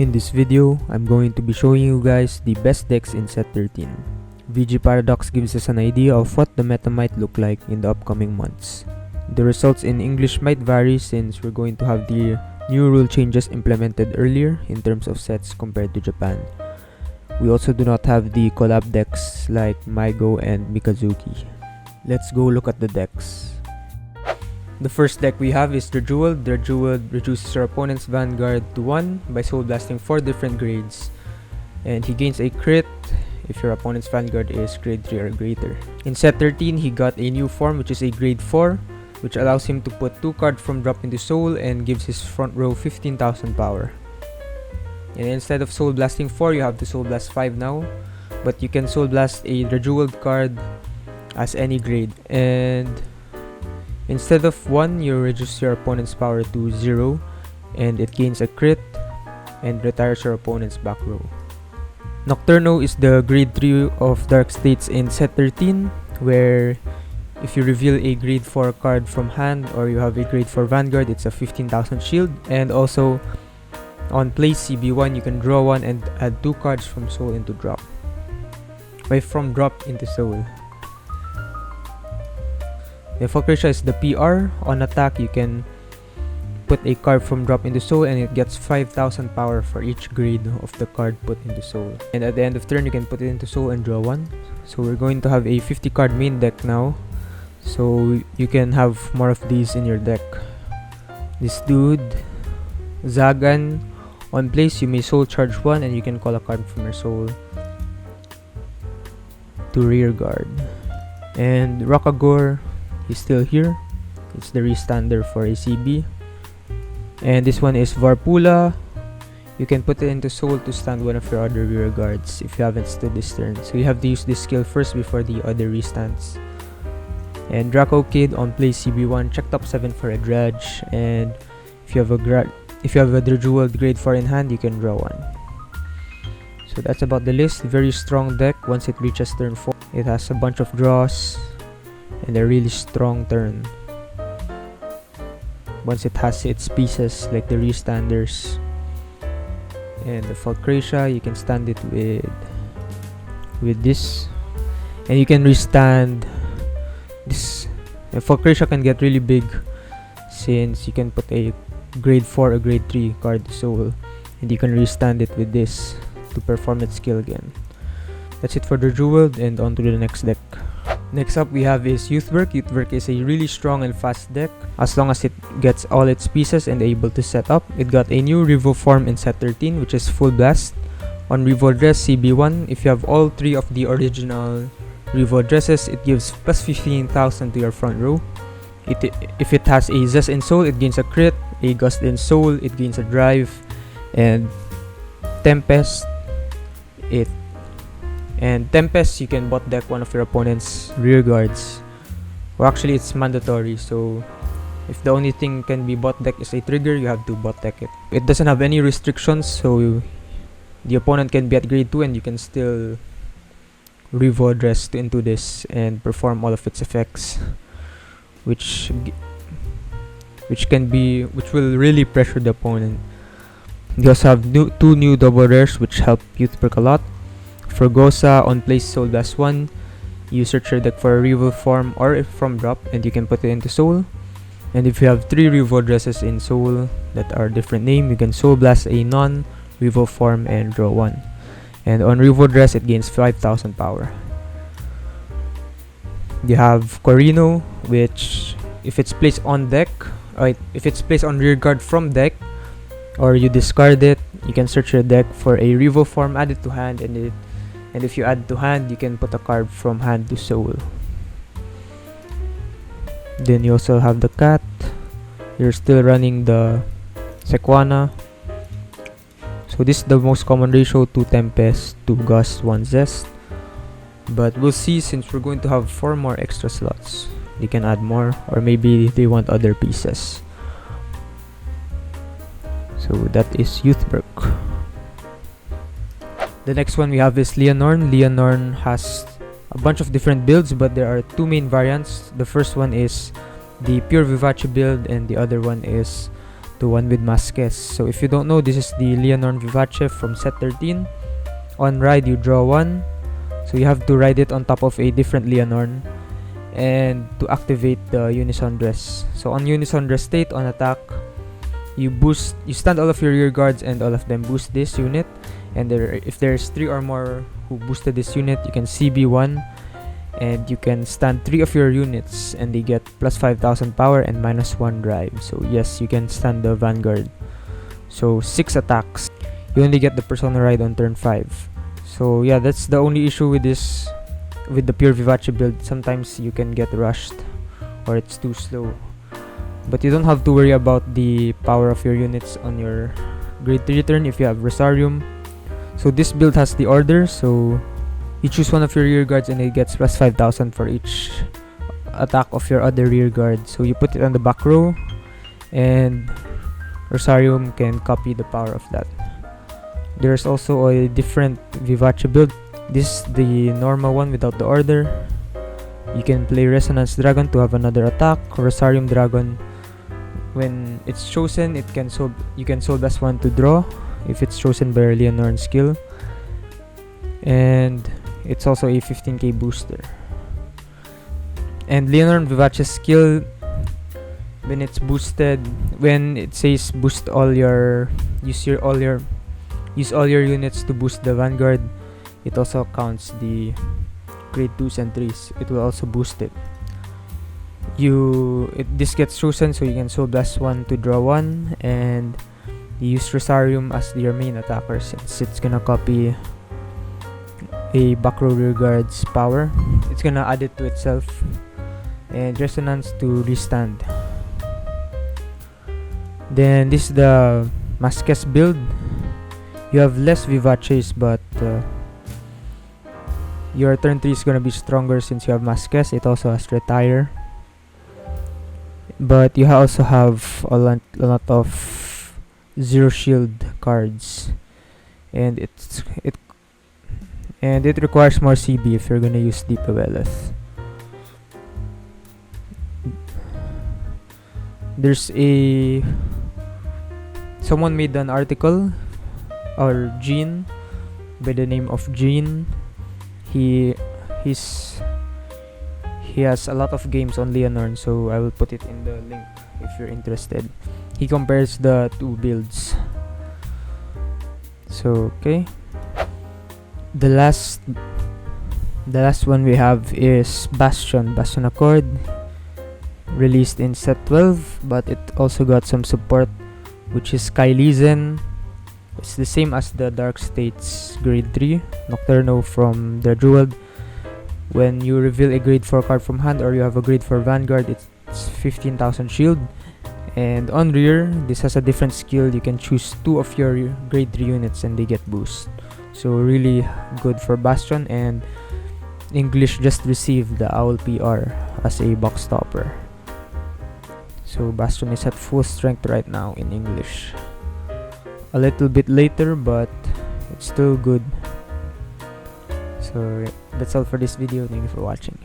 In this video, I'm going to be showing you guys the best decks in set 13. VG Paradox gives us an idea of what the meta might look like in the upcoming months. The results in English might vary since we're going to have the new rule changes implemented earlier in terms of sets compared to Japan. We also do not have the collab decks like Maigo and Mikazuki. Let's go look at the decks. The first deck we have is the Jeweled. The Jeweled reduces your opponent's Vanguard to 1 by soul blasting 4 different grades, and he gains a crit if your opponent's Vanguard is grade 3 or greater. In set 13, he got a new form which is a grade 4, which allows him to put 2 cards from drop into soul and gives his front row 15,000 power. And instead of soul blasting 4, you have to soul blast 5 now, but you can soul blast a Jeweled card as any grade, and instead of 1, you reduce your opponent's power to 0, and it gains a crit and retires your opponent's back row. Nocturno is the grade 3 of Dark States in set 13, where if you reveal a grade 4 card from hand or you have a grade 4 Vanguard, it's a 15,000 shield. And also on place CB1, you can draw 1 and add 2 cards from soul into drop. From drop into soul. The Fulcratia is the PR. On attack, you can put a card from drop into soul and it gets 5,000 power for each grade of the card put into soul. And at the end of turn, you can put it into soul and draw 1. So we're going to have a 50 card main deck now, so you can have more of these in your deck. This dude, Zagan. On place, you may soul charge 1 and you can call a card from your soul to rear guard. And Rockagore is still here. It's the restander for ACB. And this one is Varpula. You can put it into soul to stand one of your other rear guards if you haven't stood this turn. So you have to use this skill first before the other restands. And Draco Kid on play CB1, check top 7 for a dredge, and if you have a Jeweled grade 4 in hand, you can draw 1. So that's about the list. Very strong deck. Once it reaches turn 4, it has a bunch of draws and a really strong turn. Once it has its pieces like the restanders and the Fulcratia, you can stand it with this, and you can restand this. The Fulcratia can get really big since you can put a grade 4 or grade 3 card to soul, and you can restand it with this to perform its skill again. That's it for the Jeweled, and on to the next deck. Next up we have is Youthwork. Youthwork is a really strong and fast deck as long as it gets all its pieces and able to set up. It got a new Revo form in set 13, which is Full Blast. On Revo Dress CB1, if you have all 3 of the original Revo Dresses, it gives plus 15,000 to your front row. If it has a Zest in Soul, it gains a crit, a Gust in Soul, it gains a drive, and Tempest, Tempest, you can bot deck one of your opponent's rear guards. Or actually, it's mandatory, so if the only thing can be bot deck is a trigger, you have to bot deck it. It doesn't have any restrictions, so the opponent can be at grade 2 and you can still Revo Dress into this and perform all of its effects, which will really pressure the opponent. You also have 2 new double rares which help Youthwork a lot. For Gosa, on place soul blast 1, you search your deck for a Revo form or from drop and you can put it into soul. And if you have 3 Revo Dresses in soul that are different name, you can soul blast a non-Revo form and draw 1. And on Revo Dress, it gains 5,000 power. You have Corino, which if it's placed on deck, if it's placed on rear guard from deck, or you discard it, you can search your deck for a Revo form, add it to hand, and if you add to hand, you can put a card from hand to soul. Then you also have the Cat. You're still running the Sequana. So this is the most common ratio, 2 Tempest, 2 Gust, 1 Zest. But we'll see, since we're going to have 4 more extra slots. They can add more, or maybe they want other pieces. So that is Youthwork. The next one we have is Leonor. Leonor has a bunch of different builds, but there are 2 main variants. The first one is the pure Vivace build, and the other one is to one with Masques. So if you don't know, this is the Leonor Vivace from set 13. On ride, you draw 1. So you have to ride it on top of a different Leonor. And to activate the Unison Dress. So on Unison Dress state, on attack, you stand all of your rear guards and all of them boost this unit. And if there's 3 or more who boosted this unit, you can CB1. And you can stand 3 of your units and they get plus 5,000 power and minus 1 drive. So yes, you can stand the Vanguard. So 6 attacks. You only get the Persona Ride on turn 5. So yeah, that's the only issue with this, with the pure Vivace build. Sometimes you can get rushed or it's too slow. But you don't have to worry about the power of your units on your grade 3 turn if you have Rosarium. So this build has the order, so you choose one of your rear guards and it gets plus 5,000 for each attack of your other rear guard. So you put it on the back row and Rosarium can copy the power of that. There's also a different Vivace build. This is the normal one without the order. You can play Resonance Dragon to have another attack. Rosarium Dragon, when it's chosen, you can Soul Blast 1 to draw if it's chosen by Leonor skill. And it's also a 15k booster. And Leonor Vivace's skill, when it's boosted, when it says boost all your use all your units to boost the Vanguard, it also counts the grade 2s and 3s. It will also boost it. This gets chosen, so you can Soul Blast 1 to draw 1, and you use Rosarium as your main attacker since it's gonna copy a back row rear guard's power. It's gonna add it to itself. And Resonance to restand. Then this is the Masques build. You have less Vivaces, but your turn 3 is gonna be stronger since you have Masques. It also has Retire. But you also have a lot of zero shield cards. And it requires more CB if you're gonna use Deep Weleth. Someone made an article, or Gene, by the name of Gene. He has a lot of games on Leonor, so I will put it in the link if you're interested. He compares the two builds. So okay. The last one we have is Bastion Accord, released in set 12, but it also got some support, which is Kailizen. It's the same as the Dark States grade 3 Nocturno from the Jeweled. When you reveal a grade 4 card from hand or you have a grade 4 Vanguard, it's 15,000 shield. And on rear, this has a different skill. You can choose 2 of your grade 3 units and they get boost. So really good for Bastion, and English just received the Owl PR as a box topper. So Bastion is at full strength right now in English. A little bit later, but it's still good. So that's all for this video. Thank you for watching.